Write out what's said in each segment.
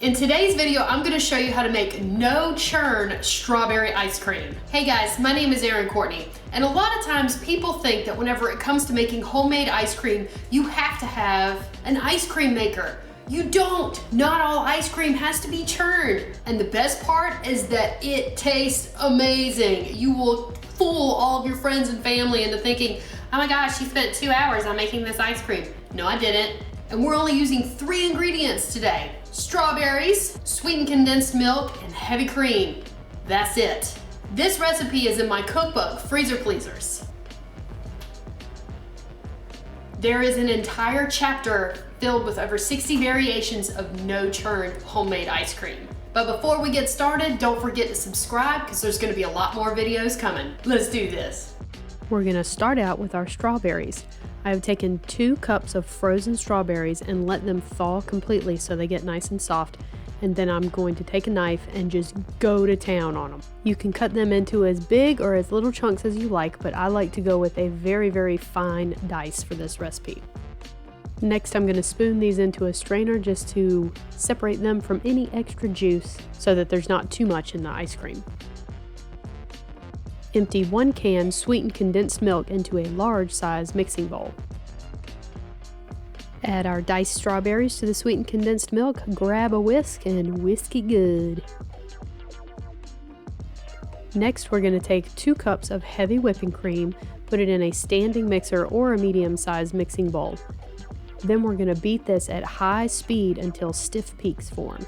In today's video, I'm gonna show you how to make no-churn strawberry ice cream. Hey guys, my name is Erin Courtney, and a lot of times people think that whenever it comes to making homemade ice cream, you have to have an ice cream maker. You don't. Not all ice cream has to be churned. And the best part is that it tastes amazing. You will fool all of your friends and family into thinking, oh my gosh, you spent 2 hours on making this ice cream. No, I didn't. And we're only using 3 ingredients today. Strawberries, sweetened condensed milk, and heavy cream. That's it. This recipe is in my cookbook, Freezer Pleasers. There is an entire chapter filled with over 60 variations of no-churn homemade ice cream. But before we get started, don't forget to subscribe because there's gonna be a lot more videos coming. Let's do this. We're gonna start out with our strawberries. I have taken 2 cups of frozen strawberries and let them thaw completely so they get nice and soft. And then I'm going to take a knife and just go to town on them. You can cut them into as big or as little chunks as you like, but I like to go with a very, very fine dice for this recipe. Next, I'm gonna spoon these into a strainer just to separate them from any extra juice so that there's not too much in the ice cream. Empty 1 can sweetened condensed milk into a large size mixing bowl. Add our diced strawberries to the sweetened condensed milk, grab a whisk, and whisk it good. Next, we're going to take 2 cups of heavy whipping cream, put it in a standing mixer or a medium-sized mixing bowl. Then we're going to beat this at high speed until stiff peaks form.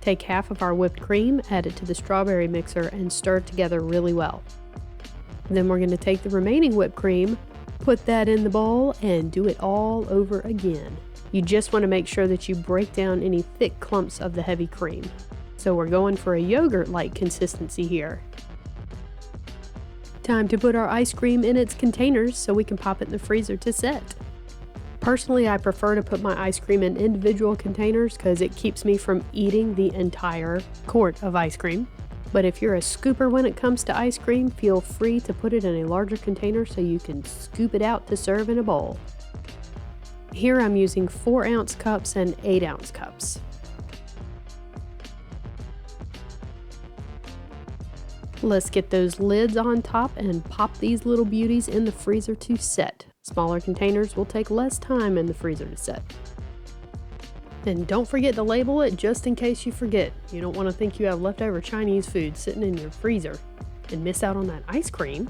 Take half of our whipped cream, add it to the strawberry mixer, and stir it together really well. Then we're going to take the remaining whipped cream, put that in the bowl, and do it all over again. You just want to make sure that you break down any thick clumps of the heavy cream. So we're going for a yogurt-like consistency here. Time to put our ice cream in its containers so we can pop it in the freezer to set. Personally, I prefer to put my ice cream in individual containers because it keeps me from eating the entire quart of ice cream. But if you're a scooper when it comes to ice cream, feel free to put it in a larger container so you can scoop it out to serve in a bowl. Here I'm using 4-ounce cups and 8-ounce cups. Let's get those lids on top and pop these little beauties in the freezer to set. Smaller containers will take less time in the freezer to set. And don't forget to label it just in case you forget. You don't want to think you have leftover Chinese food sitting in your freezer and miss out on that ice cream.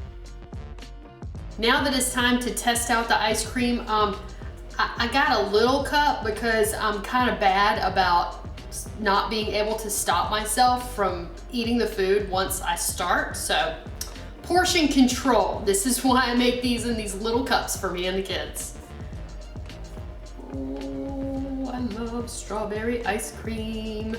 Now that it's time to test out the ice cream, I got a little cup because I'm kind of bad about not being able to stop myself from eating the food once I start. So portion control. This is why I make these in these little cups for me and the kids. Oh, I love strawberry ice cream.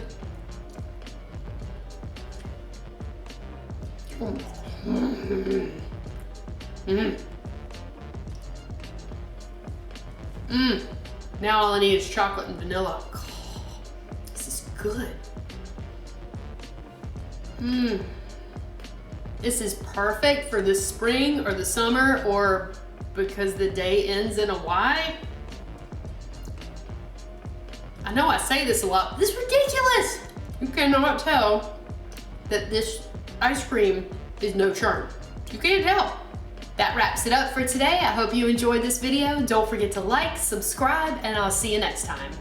Now all I need is chocolate and vanilla. Oh, this is good. This is perfect for the spring or the summer or because the day ends in a Y. I know I say this a lot, but this is ridiculous. You cannot tell that this ice cream is no churn. You can't tell. That wraps it up for today. I hope you enjoyed this video. Don't forget to like, subscribe, and I'll see you next time.